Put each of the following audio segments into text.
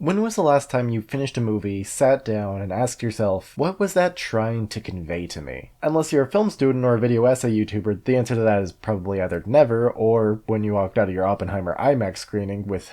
When was the last time you finished a movie, sat down, and asked yourself, what was that trying to convey to me? Unless you're a film student or a video essay YouTuber, the answer to that is probably either never, or when you walked out of your Oppenheimer IMAX screening with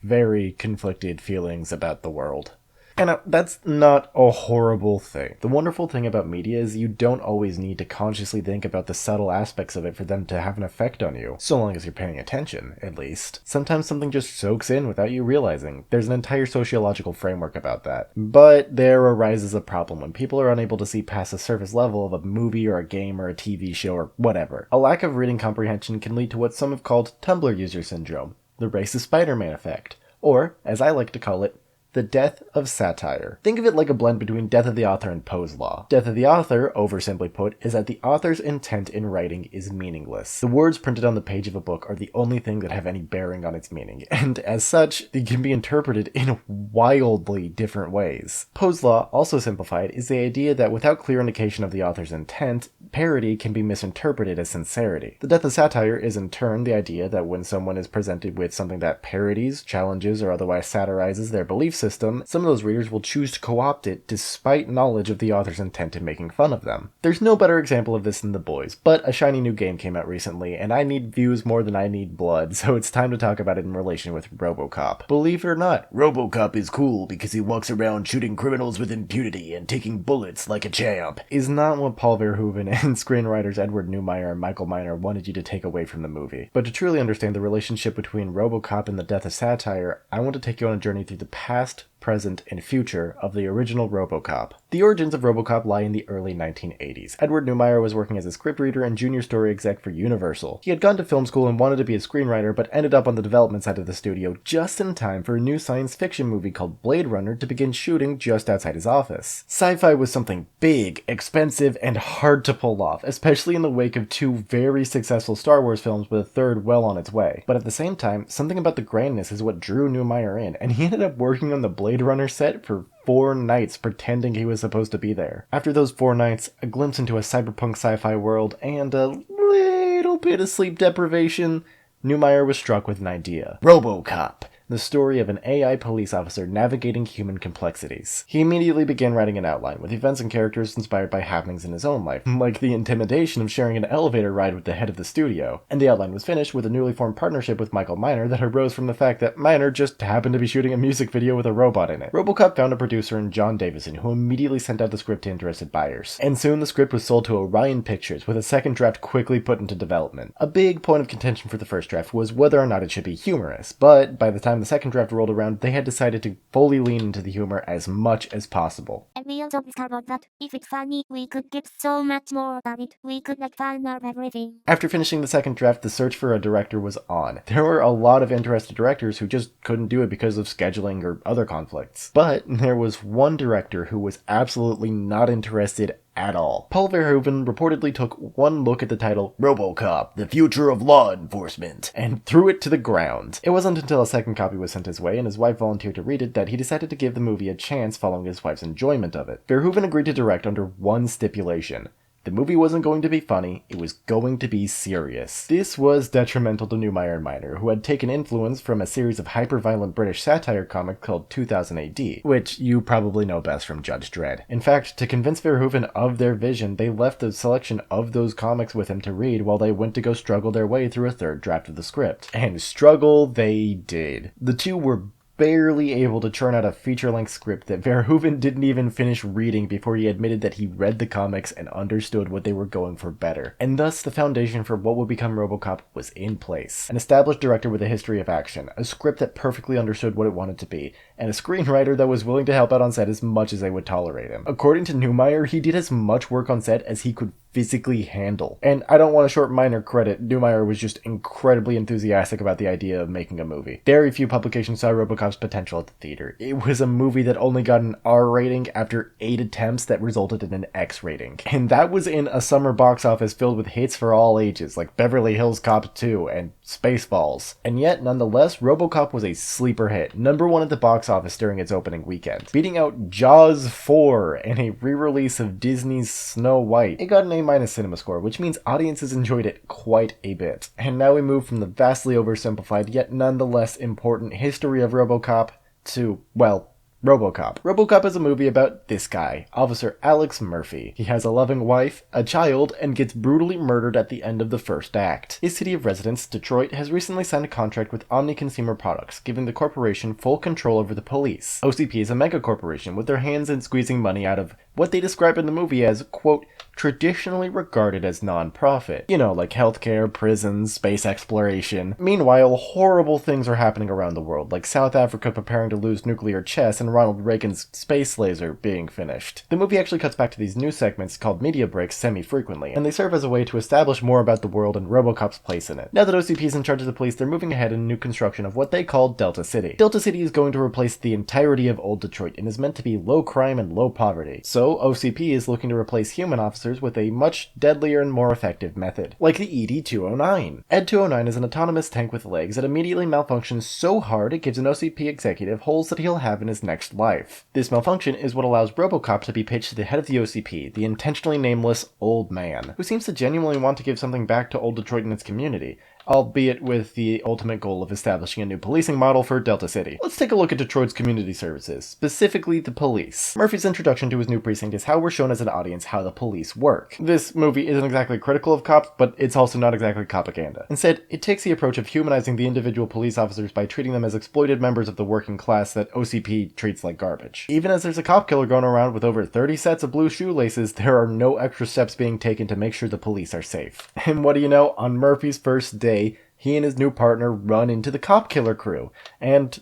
very conflicted feelings about the world. And that's not a horrible thing. The wonderful thing about media is you don't always need to consciously think about the subtle aspects of it for them to have an effect on you, so long as you're paying attention, at least. Sometimes something just soaks in without you realizing. There's an entire sociological framework about that. But there arises a problem when people are unable to see past the surface level of a movie or a game or a TV show or whatever. A lack of reading comprehension can lead to what some have called Tumblr user syndrome, the racist Spider-Man effect, or, as I like to call it, the death of satire. Think of it like a blend between death of the author and Poe's law. Death of the author, oversimply put, is that the author's intent in writing is meaningless. The words printed on the page of a book are the only thing that have any bearing on its meaning, and as such, they can be interpreted in wildly different ways. Poe's law, also simplified, is the idea that without clear indication of the author's intent, parody can be misinterpreted as sincerity. The death of satire is in turn the idea that when someone is presented with something that parodies, challenges, or otherwise satirizes their belief system, some of those readers will choose to co-opt it despite knowledge of the author's intent in making fun of them. There's no better example of this than The Boys, but a shiny new game came out recently, and I need views more than I need blood, so it's time to talk about it in relation with RoboCop. Believe it or not, RoboCop is cool because he walks around shooting criminals with impunity and taking bullets like a champ, is not what Paul Verhoeven and screenwriters Edward Neumeier and Michael Miner wanted you to take away from the movie. But to truly understand the relationship between RoboCop and the death of satire, I want to take you on a journey through the past, present, and future of the original RoboCop. The origins of RoboCop lie in the early 1980s. Edward Neumeier was working as a scriptreader and junior story exec for Universal. He had gone to film school and wanted to be a screenwriter, but ended up on the development side of the studio just in time for a new science fiction movie called Blade Runner to begin shooting just outside his office. Sci-fi was something big, expensive, and hard to pull off, especially in the wake of two very successful Star Wars films with a third well on its way. But at the same time, something about the grandness is what drew Neumeier in, and he ended up working on the Blade Runner set for 4 nights pretending he was supposed to be there. After those 4 nights, a glimpse into a cyberpunk sci-fi world, and a little bit of sleep deprivation, Neumeier was struck with an idea. RoboCop, the story of an AI police officer navigating human complexities. He immediately began writing an outline, with events and characters inspired by happenings in his own life, like the intimidation of sharing an elevator ride with the head of the studio. And the outline was finished with a newly formed partnership with Michael Miner that arose from the fact that Miner just happened to be shooting a music video with a robot in it. RoboCop found a producer in John Davison, who immediately sent out the script to interested buyers. And soon the script was sold to Orion Pictures, with a second draft quickly put into development. A big point of contention for the first draft was whether or not it should be humorous, but by the time the second draft rolled around, they had decided to fully lean into the humor as much as possible. And we also discovered that if it's funny, we could get so much more about it. We could fan art everything. After finishing the second draft, the search for a director was on. There were a lot of interested directors who just couldn't do it because of scheduling or other conflicts. But there was one director who was absolutely not interested at all. Paul Verhoeven reportedly took one look at the title RoboCop, the Future of Law Enforcement, and threw it to the ground. It wasn't until a second copy was sent his way and his wife volunteered to read it that he decided to give the movie a chance following his wife's enjoyment of it. Verhoeven agreed to direct under one stipulation. The movie wasn't going to be funny, it was going to be serious. This was detrimental to Neumeier and Miner, who had taken influence from a series of hyper-violent British satire comics called 2000 AD, which you probably know best from Judge Dredd. In fact, to convince Verhoeven of their vision, they left a selection of those comics with him to read while they went to go struggle their way through a third draft of the script. And struggle they did. The two were barely able to churn out a feature-length script that Verhoeven didn't even finish reading before he admitted that he read the comics and understood what they were going for better. And thus, the foundation for what would become RoboCop was in place. An established director with a history of action, a script that perfectly understood what it wanted to be, and a screenwriter that was willing to help out on set as much as they would tolerate him. According to Neumeier, he did as much work on set as he could physically handle. And I don't want to short Miner credit, Neumeier was just incredibly enthusiastic about the idea of making a movie. Very few publications saw RoboCop's potential at the theater. It was a movie that only got an R rating after 8 attempts that resulted in an X rating. And that was in a summer box office filled with hits for all ages, like Beverly Hills Cop 2 and Spaceballs. And yet, nonetheless, RoboCop was a sleeper hit, #1 at the box office during its opening weekend, beating out Jaws 4 and a re-release of Disney's Snow White. It got an A- cinema score, which means audiences enjoyed it quite a bit. And now we move from the vastly oversimplified yet nonetheless important history of RoboCop to, well, RoboCop. RoboCop is a movie about this guy, Officer Alex Murphy. He has a loving wife, a child, and gets brutally murdered at the end of the first act. His city of residence, Detroit, has recently signed a contract with Omni Consumer Products, giving the corporation full control over the police. OCP is a mega corporation with their hands in squeezing money out of what they describe in the movie as, quote, traditionally regarded as non-profit. You know, like healthcare, prisons, space exploration. Meanwhile, horrible things are happening around the world, like South Africa preparing to lose nuclear chess and Ronald Reagan's space laser being finished. The movie actually cuts back to these news segments called media breaks semi-frequently, and they serve as a way to establish more about the world and RoboCop's place in it. Now that OCP is in charge of the police, they're moving ahead in new construction of what they call Delta City. Delta City is going to replace the entirety of old Detroit and is meant to be low crime and low poverty. So OCP is looking to replace human officers with a much deadlier and more effective method, like the ED-209. ED-209 is an autonomous tank with legs that immediately malfunctions so hard it gives an OCP executive holes that he'll have in his next life. This malfunction is what allows RoboCop to be pitched to the head of the OCP, the intentionally nameless old man, who seems to genuinely want to give something back to old Detroit and its community, albeit with the ultimate goal of establishing a new policing model for Delta City. Let's take a look at Detroit's community services, specifically the police. Murphy's introduction to his new precinct is how we're shown as an audience how the police work. This movie isn't exactly critical of cops, but it's also not exactly propaganda. Instead, it takes the approach of humanizing the individual police officers by treating them as exploited members of the working class that OCP treats like garbage. Even as there's a cop killer going around with over 30 sets of blue shoelaces, there are no extra steps being taken to make sure the police are safe. And what do you know, on Murphy's first day, he and his new partner run into the cop killer crew, and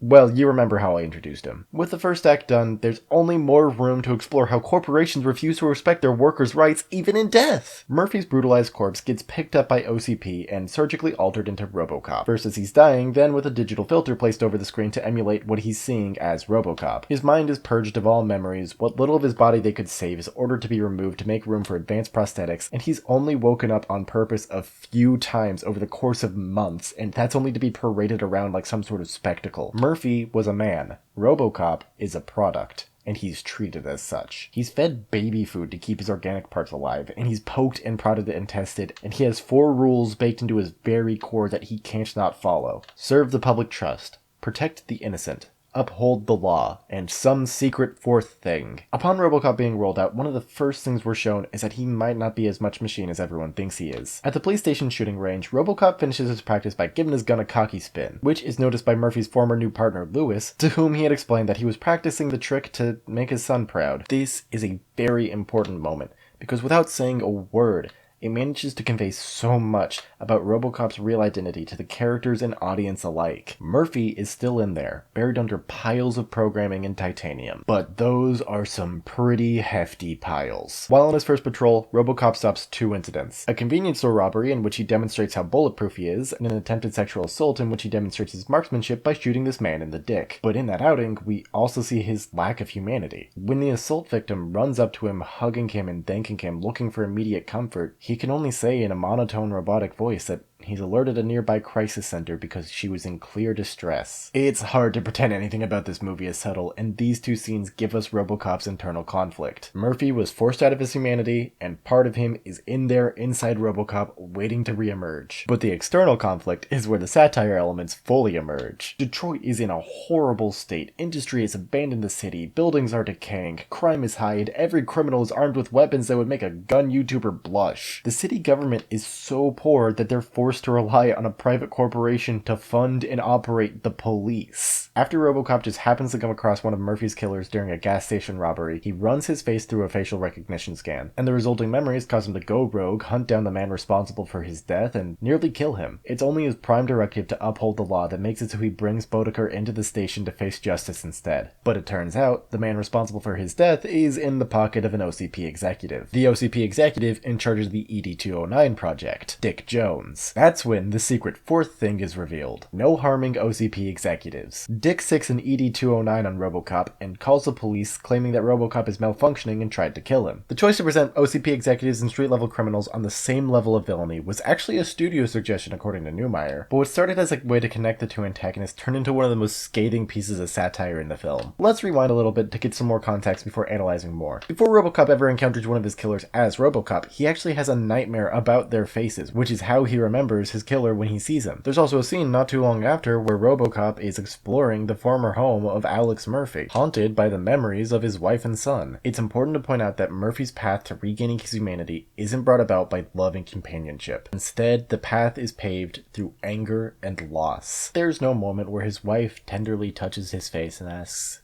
well, you remember how I introduced him. With the first act done, there's only more room to explore how corporations refuse to respect their workers' rights even in death. Murphy's brutalized corpse gets picked up by OCP and surgically altered into RoboCop. First as he's dying, then with a digital filter placed over the screen to emulate what he's seeing as RoboCop. His mind is purged of all memories, what little of his body they could save is ordered to be removed to make room for advanced prosthetics, and he's only woken up on purpose a few times over the course of months, and that's only to be paraded around like some sort of spectacle. Murphy was a man. RoboCop is a product, and he's treated as such. He's fed baby food to keep his organic parts alive, and he's poked and prodded and tested, and he has 4 rules baked into his very core that he can't not follow. Serve the public trust. Protect the innocent. Uphold the law, and some secret 4th thing. Upon RoboCop being rolled out, one of the first things we're shown is that he might not be as much machine as everyone thinks he is. At the police station shooting range, RoboCop finishes his practice by giving his gun a cocky spin, which is noticed by Murphy's former new partner, Lewis, to whom he had explained that he was practicing the trick to make his son proud. This is a very important moment, because without saying a word, it manages to convey so much about RoboCop's real identity to the characters and audience alike. Murphy is still in there, buried under piles of programming and titanium. But those are some pretty hefty piles. While on his first patrol, RoboCop stops 2 incidents. A convenience store robbery in which he demonstrates how bulletproof he is, and an attempted sexual assault in which he demonstrates his marksmanship by shooting this man in the dick. But in that outing, we also see his lack of humanity. When the assault victim runs up to him, hugging him and thanking him, looking for immediate comfort, he can only say in a monotone robotic voice that he's alerted a nearby crisis center because she was in clear distress. It's hard to pretend anything about this movie is subtle, and these 2 scenes give us RoboCop's internal conflict. Murphy was forced out of his humanity, and part of him is in there inside RoboCop waiting to reemerge. But the external conflict is where the satire elements fully emerge. Detroit is in a horrible state, industry has abandoned the city, buildings are decaying, crime is high, and every criminal is armed with weapons that would make a gun YouTuber blush. The city government is so poor that they're forced to rely on a private corporation to fund and operate the police. After RoboCop just happens to come across one of Murphy's killers during a gas station robbery, he runs his face through a facial recognition scan, and the resulting memories cause him to go rogue, hunt down the man responsible for his death, and nearly kill him. It's only his prime directive to uphold the law that makes it so he brings Boddicker into the station to face justice instead. But it turns out, the man responsible for his death is in the pocket of an OCP executive. The OCP executive in charge of the ED-209 project, Dick Jones. That's when the secret 4th thing is revealed. No harming OCP executives. Dick sicks an ED-209 on RoboCop and calls the police, claiming that RoboCop is malfunctioning and tried to kill him. The choice to present OCP executives and street-level criminals on the same level of villainy was actually a studio suggestion according to Newmeyer, but what started as a way to connect the 2 antagonists turned into one of the most scathing pieces of satire in the film. Let's rewind a little bit to get some more context before analyzing more. Before RoboCop ever encounters one of his killers as RoboCop, he actually has a nightmare about their faces, which is how he remembers remembers his killer when he sees him. There's also a scene not too long after where RoboCop is exploring the former home of Alex Murphy, haunted by the memories of his wife and son. It's important to point out that Murphy's path to regaining his humanity isn't brought about by love and companionship. Instead, the path is paved through anger and loss. There's no moment where his wife tenderly touches his face and asks,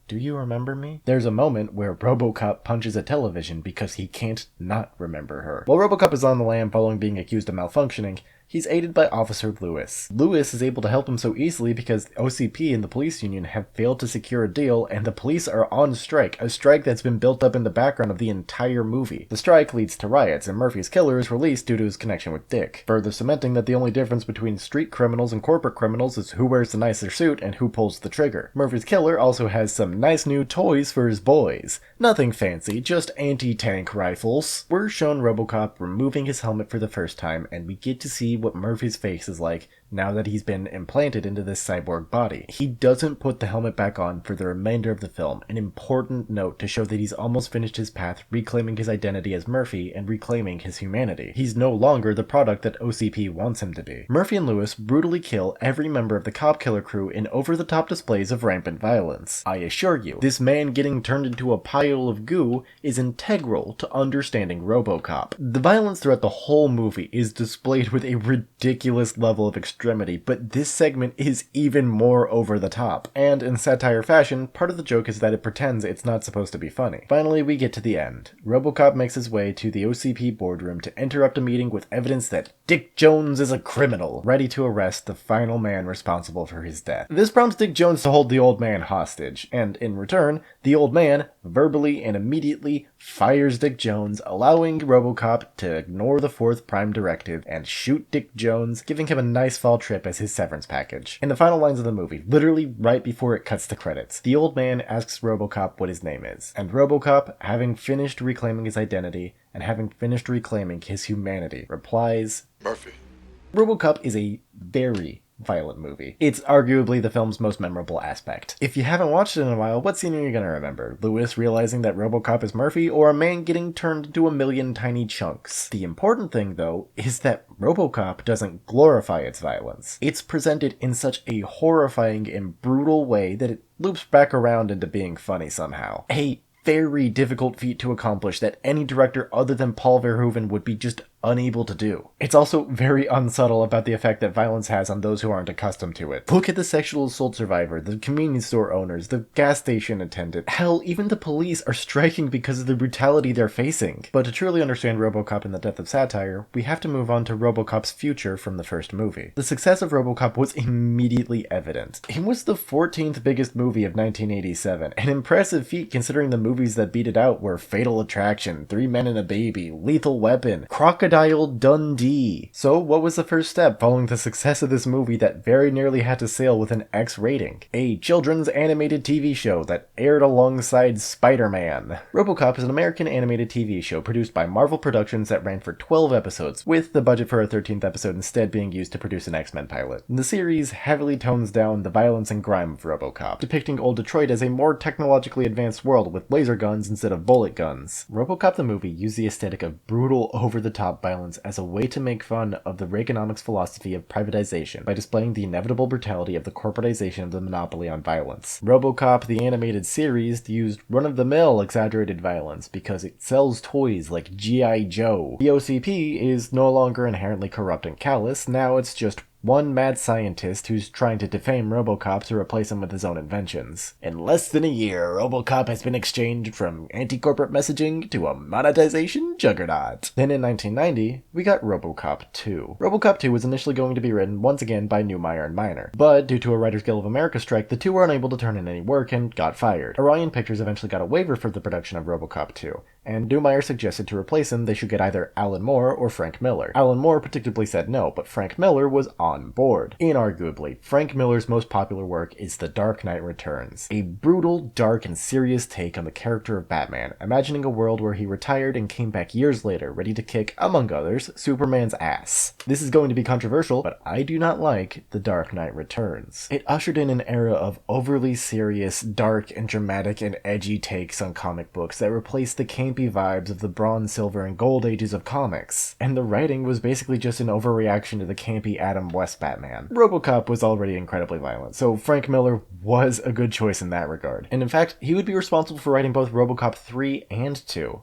"Do you remember me?" There's a moment where RoboCop punches a television because he can't not remember her. While RoboCop is on the lam following being accused of malfunctioning, he's aided by Officer Lewis. Lewis is able to help him so easily because OCP and the police union have failed to secure a deal, and the police are on strike, a strike that's been built up in the background of the entire movie. The strike leads to riots, and Murphy's killer is released due to his connection with Dick, further cementing that the only difference between street criminals and corporate criminals is who wears the nicer suit and who pulls the trigger. Murphy's killer also has some nice new toys for his boys. Nothing fancy, just anti-tank rifles. We're shown RoboCop removing his helmet for the first time, and we get to see what Murphy's face is like now that he's been implanted into this cyborg body. He doesn't put the helmet back on for the remainder of the film, an important note to show that he's almost finished his path reclaiming his identity as Murphy and reclaiming his humanity. He's no longer the product that OCP wants him to be. Murphy and Lewis brutally kill every member of the cop killer crew in over-the-top displays of rampant violence. I assure you, this man getting turned into a pile of goo is integral to understanding RoboCop. The violence throughout the whole movie is displayed with a ridiculous level of extremity, but this segment is even more over the top. And in satire fashion, part of the joke is that it pretends it's not supposed to be funny. Finally, we get to the end. RoboCop makes his way to the OCP boardroom to interrupt a meeting with evidence that Dick Jones is a criminal, ready to arrest the final man responsible for his death. This prompts Dick Jones to hold the old man hostage, and in return, the old man verbally and immediately fires Dick Jones, allowing RoboCop to ignore the fourth prime directive and shoot Dick Jones, giving him a nice fall trip as his severance package. In the final lines of the movie, literally right before it cuts to credits, the old man asks RoboCop what his name is, and RoboCop, having finished reclaiming his identity and having finished reclaiming his humanity, replies, "Murphy." RoboCop is a very violent movie. It's arguably the film's most memorable aspect. If you haven't watched it in a while, what scene are you gonna remember? Lewis realizing that RoboCop is Murphy, or a man getting turned into a million tiny chunks? The important thing, though, is that RoboCop doesn't glorify its violence. It's presented in such a horrifying and brutal way that it loops back around into being funny somehow. A very difficult feat to accomplish that any director other than Paul Verhoeven would be just unable to do. It's also very unsubtle about the effect that violence has on those who aren't accustomed to it. Look at the sexual assault survivor, the convenience store owners, the gas station attendant. Hell, even the police are striking because of the brutality they're facing. But to truly understand RoboCop and the death of satire, we have to move on to RoboCop's future from the first movie. The success of RoboCop was immediately evident. It was the 14th biggest movie of 1987, an impressive feat considering the movies that beat it out were Fatal Attraction, Three Men and a Baby, Lethal Weapon, Crocodile Dundee. So what was the first step following the success of this movie that very nearly had to sail with an X rating? A children's animated TV show that aired alongside Spider-Man. RoboCop is an American animated TV show produced by Marvel Productions that ran for 12 episodes, with the budget for a 13th episode instead being used to produce an X-Men pilot. The series heavily tones down the violence and grime of RoboCop, depicting old Detroit as a more technologically advanced world with laser guns instead of bullet guns. RoboCop the movie used the aesthetic of brutal, over-the-top violence as a way to make fun of the Reaganomics philosophy of privatization by displaying the inevitable brutality of the corporatization of the monopoly on violence. RoboCop, the animated series, used run-of-the-mill exaggerated violence because it sells toys like G.I. Joe. The OCP is no longer inherently corrupt and callous, now it's just one mad scientist who's trying to defame RoboCop to replace him with his own inventions. In less than a year, RoboCop has been exchanged from anti-corporate messaging to a monetization juggernaut. Then in 1990, we got RoboCop 2. RoboCop 2 was initially going to be written once again by Newmeyer and Miner, but due to a Writers Guild of America strike, the two were unable to turn in any work and got fired. Orion Pictures eventually got a waiver for the production of RoboCop 2. And Newmeyer suggested to replace him they should get either Alan Moore or Frank Miller. Alan Moore predictably said no, but Frank Miller was on board. Inarguably, Frank Miller's most popular work is The Dark Knight Returns, a brutal, dark, and serious take on the character of Batman, imagining a world where he retired and came back years later, ready to kick, among others, Superman's ass. This is going to be controversial, but I do not like The Dark Knight Returns. It ushered in an era of overly serious, dark, and dramatic and edgy takes on comic books that replaced the campy campy vibes of the bronze, silver, and gold ages of comics, and the writing was basically just an overreaction to the campy Adam West Batman. RoboCop was already incredibly violent, so Frank Miller was a good choice in that regard. And in fact, he would be responsible for writing both RoboCop 3 and 2.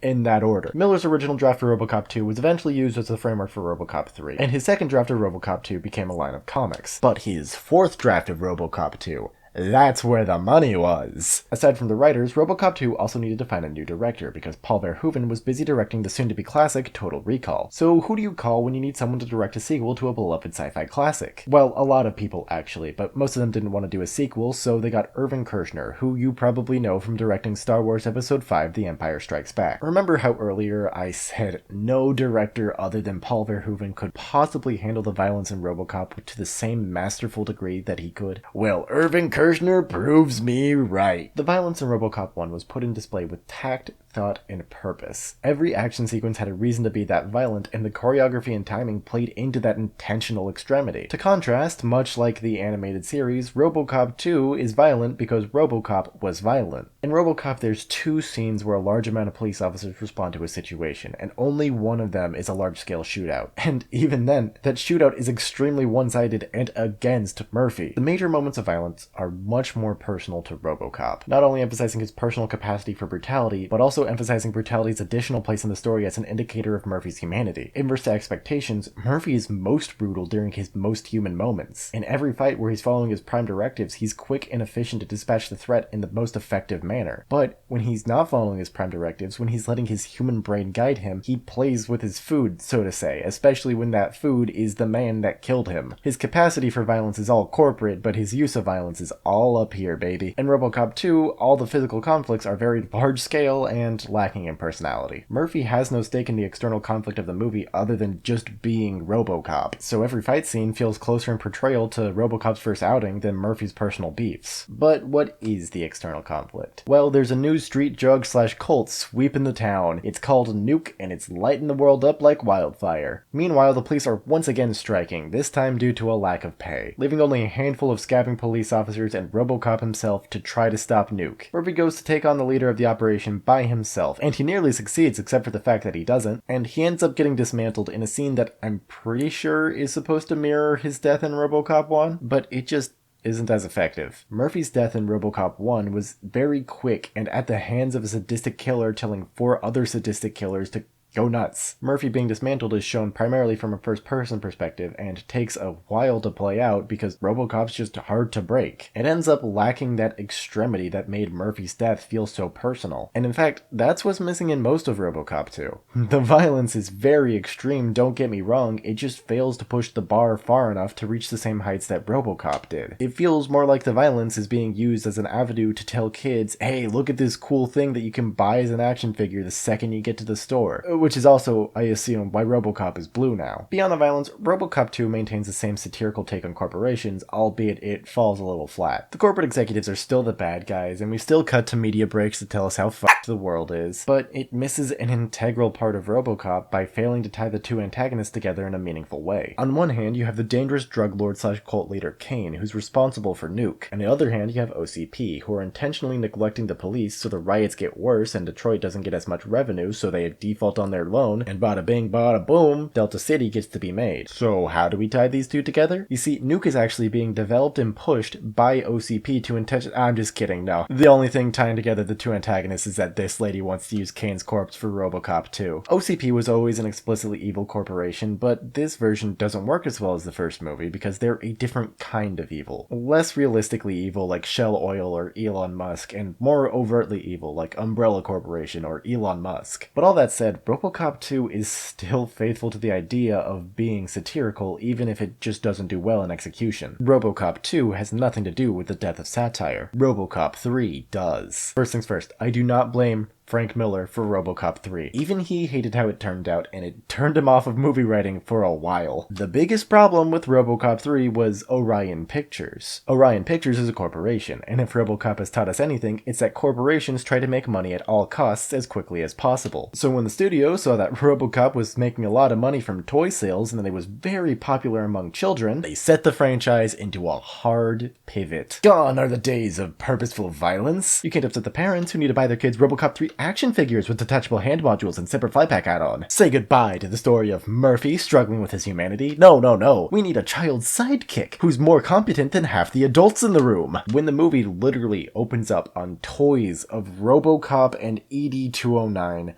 In that order. Miller's original draft for RoboCop 2 was eventually used as the framework for RoboCop 3, and his second draft of RoboCop 2 became a line of comics. But his fourth draft of RoboCop 2, that's where the money was. Aside from the writers, RoboCop 2 also needed to find a new director because Paul Verhoeven was busy directing the soon-to-be classic Total Recall. So who do you call when you need someone to direct a sequel to a beloved sci-fi classic? Well, a lot of people actually, but most of them didn't want to do a sequel, so they got Irving Kershner, who you probably know from directing Star Wars Episode 5 The Empire Strikes Back. Remember how earlier I said no director other than Paul Verhoeven could possibly handle the violence in RoboCop to the same masterful degree that he could? Well, Irving Kershner proves me right. The violence in RoboCop 1 was put in display with tact, thought, and purpose. Every action sequence had a reason to be that violent, and the choreography and timing played into that intentional extremity. To contrast, much like the animated series, RoboCop 2 is violent because RoboCop was violent. In RoboCop, there's two scenes where a large amount of police officers respond to a situation, and only one of them is a large-scale shootout. And even then, that shootout is extremely one-sided and against Murphy. The major moments of violence are much more personal to RoboCop, not only emphasizing his personal capacity for brutality, but also emphasizing brutality's additional place in the story as an indicator of Murphy's humanity. Inverse to expectations, Murphy is most brutal during his most human moments. In every fight where he's following his prime directives, he's quick and efficient to dispatch the threat in the most effective manner. But when he's not following his prime directives, when he's letting his human brain guide him, he plays with his food, so to say, especially when that food is the man that killed him. His capacity for violence is all corporate, but his use of violence is all up here, baby. In RoboCop 2, all the physical conflicts are very large scale and lacking in personality. Murphy has no stake in the external conflict of the movie other than just being RoboCop, so every fight scene feels closer in portrayal to RoboCop's first outing than Murphy's personal beefs. But what is the external conflict? Well, there's a new street drug / cult sweeping the town. It's called Nuke, and it's lighting the world up like wildfire. Meanwhile, the police are once again striking, this time due to a lack of pay, leaving only a handful of scabbing police officers and RoboCop himself to try to stop Nuke. Murphy goes to take on the leader of the operation by himself, and he nearly succeeds except for the fact that he doesn't, and he ends up getting dismantled in a scene that I'm pretty sure is supposed to mirror his death in RoboCop 1, but it just isn't as effective. Murphy's death in RoboCop 1 was very quick and at the hands of a sadistic killer telling 4 other sadistic killers to go nuts. Murphy being dismantled is shown primarily from a first-person perspective and takes a while to play out because RoboCop's just hard to break. It ends up lacking that extremity that made Murphy's death feel so personal. And in fact, that's what's missing in most of RoboCop 2. The violence is very extreme, don't get me wrong, it just fails to push the bar far enough to reach the same heights that RoboCop did. It feels more like the violence is being used as an avenue to tell kids, hey, look at this cool thing that you can buy as an action figure the second you get to the store. Which is also, I assume, why RoboCop is blue now. Beyond the violence, RoboCop 2 maintains the same satirical take on corporations, albeit it falls a little flat. The corporate executives are still the bad guys, and we still cut to media breaks to tell us how fucked the world is, but it misses an integral part of RoboCop by failing to tie the two antagonists together in a meaningful way. On one hand, you have the dangerous drug lord / cult leader Kane, who's responsible for Nuke. On the other hand, you have OCP, who are intentionally neglecting the police so the riots get worse and Detroit doesn't get as much revenue, so they default on their loan, and bada bing bada boom, Delta City gets to be made. So how do we tie these two together? You see, Nuke is actually being developed and pushed by OCP to I'm just kidding, no. The only thing tying together the two antagonists is that this lady wants to use Kane's corpse for RoboCop 2. OCP was always an explicitly evil corporation, but this version doesn't work as well as the first movie because they're a different kind of evil. Less realistically evil like Shell Oil or Elon Musk, and more overtly evil like Umbrella Corporation or Elon Musk. But all that said, RoboCop 2 is still faithful to the idea of being satirical even if it just doesn't do well in execution. RoboCop 2 has nothing to do with the death of Satire. RoboCop 3 does. First things first, I do not blame Frank Miller for RoboCop 3. Even he hated how it turned out, and it turned him off of movie writing for a while. The biggest problem with RoboCop 3 was Orion Pictures. Orion Pictures is a corporation, and if RoboCop has taught us anything, it's that corporations try to make money at all costs as quickly as possible. So when the studio saw that RoboCop was making a lot of money from toy sales and that it was very popular among children, they set the franchise into a hard pivot. Gone are the days of purposeful violence. You can't upset the parents who need to buy their kids RoboCop 3 action figures with detachable hand modules and separate fly pack add-on. Say goodbye to the story of Murphy struggling with his humanity. No. We need a child sidekick who's more competent than half the adults in the room. When the movie literally opens up on toys of RoboCop and ED-209,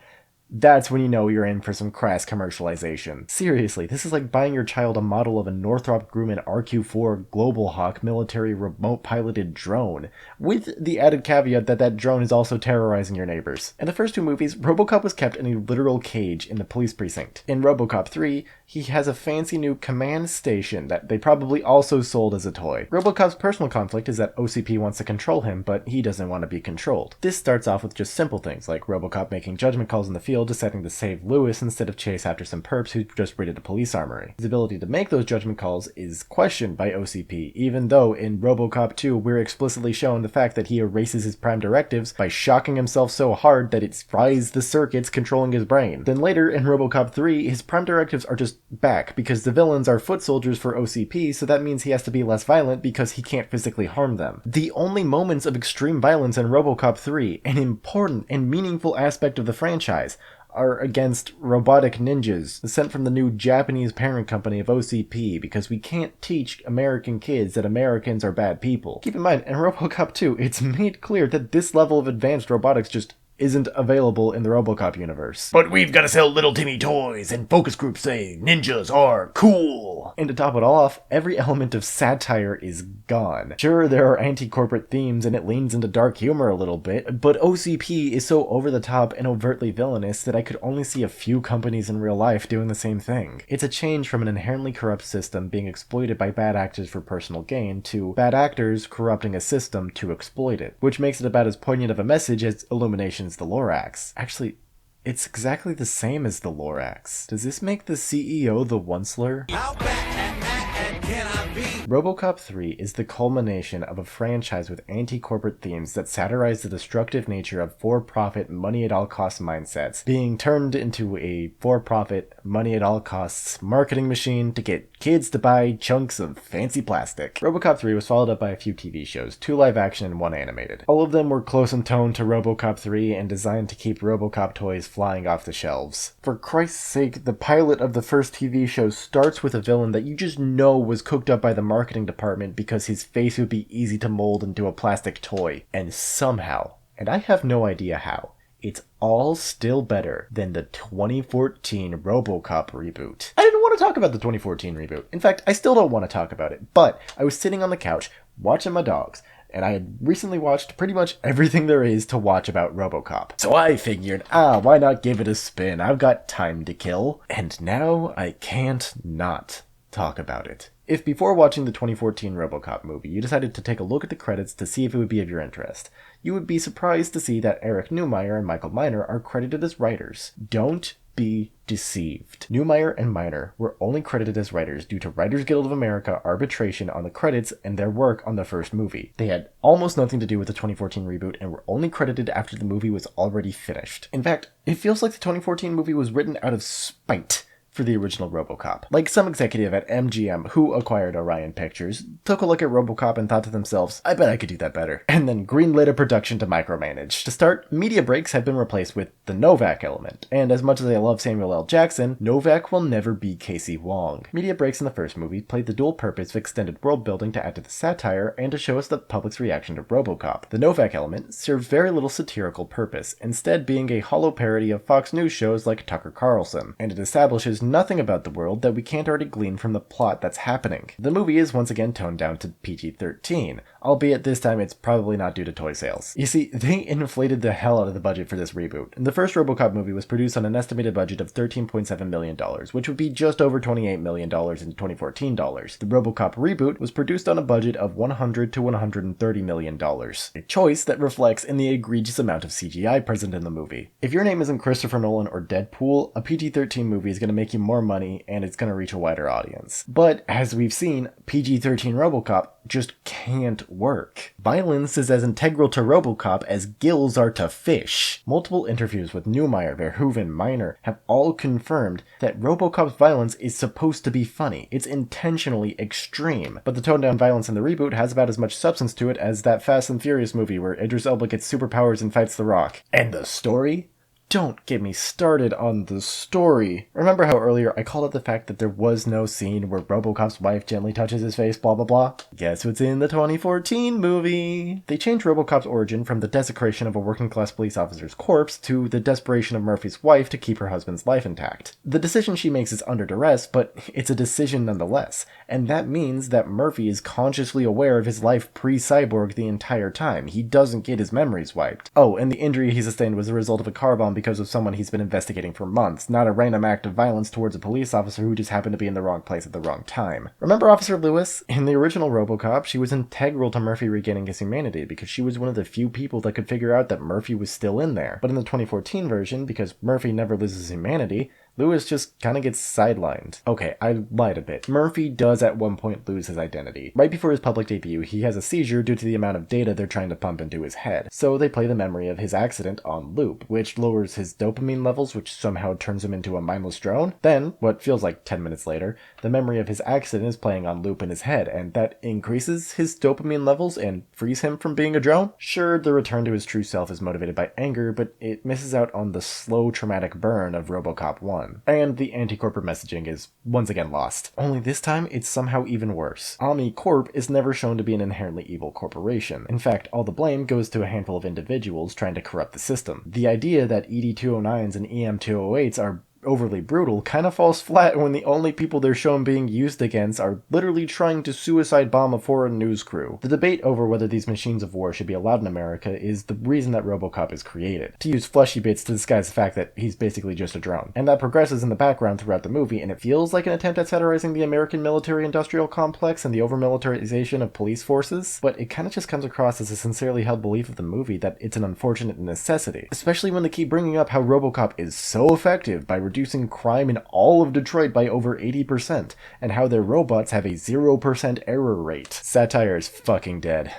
that's when you know you're in for some crass commercialization. Seriously, this is like buying your child a model of a Northrop Grumman RQ-4 Global Hawk military remote-piloted drone, with the added caveat that that drone is also terrorizing your neighbors. In the first two movies, RoboCop was kept in a literal cage in the police precinct. In RoboCop 3, he has a fancy new command station that they probably also sold as a toy. RoboCop's personal conflict is that OCP wants to control him, but he doesn't want to be controlled. This starts off with just simple things, like RoboCop making judgment calls in the field, deciding to save Lewis instead of chase after some perps who just raided a police armory. His ability to make those judgment calls is questioned by OCP, even though in RoboCop 2 we're explicitly shown the fact that he erases his prime directives by shocking himself so hard that it fries the circuits controlling his brain. Then later in RoboCop 3, his prime directives are just back because the villains are foot soldiers for OCP, so that means he has to be less violent because he can't physically harm them. The only moments of extreme violence in RoboCop 3, an important and meaningful aspect of the franchise, are against robotic ninjas sent from the new Japanese parent company of OCP because we can't teach American kids that Americans are bad people. Keep in mind, in RoboCop 2, it's made clear that this level of advanced robotics just isn't available in the RoboCop universe. But we've got to sell little Timmy toys, and focus groups say ninjas are cool. And to top it all off, every element of satire is gone. Sure, there are anti-corporate themes and it leans into dark humor a little bit, but OCP is so over the top and overtly villainous that I could only see a few companies in real life doing the same thing. It's a change from an inherently corrupt system being exploited by bad actors for personal gain to bad actors corrupting a system to exploit it, which makes it about as poignant of a message as Illumination's The Lorax. Actually, it's exactly the same as the Lorax. Does this make the CEO the Onceler? How bad can I be? RoboCop 3 is the culmination of a franchise with anti-corporate themes that satirize the destructive nature of for-profit, money-at-all-costs mindsets, being turned into a for-profit, money-at-all-costs marketing machine to get kids to buy chunks of fancy plastic. RoboCop 3 was followed up by a few TV shows, 2 live-action and 1 animated. All of them were close in tone to RoboCop 3 and designed to keep RoboCop toys flying off the shelves. For Christ's sake, the pilot of the first TV show starts with a villain that you just know was cooked up by the marketing department because his face would be easy to mold into a plastic toy. And somehow, and I have no idea how, it's all still better than the 2014 RoboCop reboot. I didn't want to talk about the 2014 reboot. In fact, I still don't want to talk about it, but I was sitting on the couch watching my dogs, and I had recently watched pretty much everything there is to watch about RoboCop. So I figured, why not give it a spin? I've got time to kill. And now I can't not talk about it. If before watching the 2014 RoboCop movie, you decided to take a look at the credits to see if it would be of your interest, you would be surprised to see that Eric Neumeyer and Michael Miner are credited as writers. Don't be deceived. Neumeyer and Miner were only credited as writers due to Writers Guild of America arbitration on the credits and their work on the first movie. They had almost nothing to do with the 2014 reboot and were only credited after the movie was already finished. In fact, it feels like the 2014 movie was written out of spite for the original RoboCop. Like some executive at MGM, who acquired Orion Pictures, took a look at RoboCop and thought to themselves, I bet I could do that better, and then greenlit a production to micromanage. To start, media breaks have been replaced with the Novak element, and as much as I love Samuel L. Jackson, Novak will never be Casey Wong. Media breaks in the first movie played the dual purpose of extended world building to add to the satire and to show us the public's reaction to RoboCop. The Novak element served very little satirical purpose, instead being a hollow parody of Fox News shows like Tucker Carlson, and it establishes nothing about the world that we can't already glean from the plot that's happening. The movie is once again toned down to PG-13, albeit this time it's probably not due to toy sales. You see, they inflated the hell out of the budget for this reboot. The first RoboCop movie was produced on an estimated budget of $13.7 million, which would be just over $28 million in 2014 dollars. The RoboCop reboot was produced on a budget of $100 to $130 million, a choice that reflects in the egregious amount of CGI present in the movie. If your name isn't Christopher Nolan or Deadpool, a PG-13 movie is going to make make you more money, and it's gonna reach a wider audience. But, as we've seen, PG-13 RoboCop just can't work. Violence is as integral to RoboCop as gills are to fish. Multiple interviews with Neumeier, Verhoeven, Miner have all confirmed that RoboCop's violence is supposed to be funny. It's intentionally extreme. But the toned-down violence in the reboot has about as much substance to it as that Fast and Furious movie where Idris Elba gets superpowers and fights The Rock. And the story? Don't get me started on the story. Remember how earlier I called out the fact that there was no scene where RoboCop's wife gently touches his face, blah blah blah? Guess what's in the 2014 movie? They changed RoboCop's origin from the desecration of a working-class police officer's corpse to the desperation of Murphy's wife to keep her husband's life intact. The decision she makes is under duress, but it's a decision nonetheless, and that means that Murphy is consciously aware of his life pre-cyborg the entire time. He doesn't get his memories wiped. Oh, and the injury he sustained was the result of a car bomb because of someone he's been investigating for months, not a random act of violence towards a police officer who just happened to be in the wrong place at the wrong time. Remember Officer Lewis? In the original RoboCop, she was integral to Murphy regaining his humanity because she was one of the few people that could figure out that Murphy was still in there. But in the 2014 version, because Murphy never loses humanity, Lewis just kind of gets sidelined. Okay, I lied a bit. Murphy does at one point lose his identity. Right before his public debut, he has a seizure due to the amount of data they're trying to pump into his head. So they play the memory of his accident on loop, which lowers his dopamine levels, which somehow turns him into a mindless drone. Then, what feels like 10 minutes later, the memory of his accident is playing on loop in his head, and that increases his dopamine levels and frees him from being a drone? Sure, the return to his true self is motivated by anger, but it misses out on the slow traumatic burn of RoboCop 1. And the anti-corporate messaging is once again lost. Only this time, it's somehow even worse. Omni Corp is never shown to be an inherently evil corporation. In fact, all the blame goes to a handful of individuals trying to corrupt the system. The idea that ED-209s and EM-208s are overly brutal kind of falls flat when the only people they're shown being used against are literally trying to suicide bomb a foreign news crew. The debate over whether these machines of war should be allowed in America is the reason that RoboCop is created, to use fleshy bits to disguise the fact that he's basically just a drone. And that progresses in the background throughout the movie, and it feels like an attempt at satirizing the American military-industrial complex and the over-militarization of police forces, but it kind of just comes across as a sincerely held belief of the movie that it's an unfortunate necessity, especially when they keep bringing up how RoboCop is so effective by reducing crime in all of Detroit by over 80%, and how their robots have a 0% error rate. Satire is fucking dead.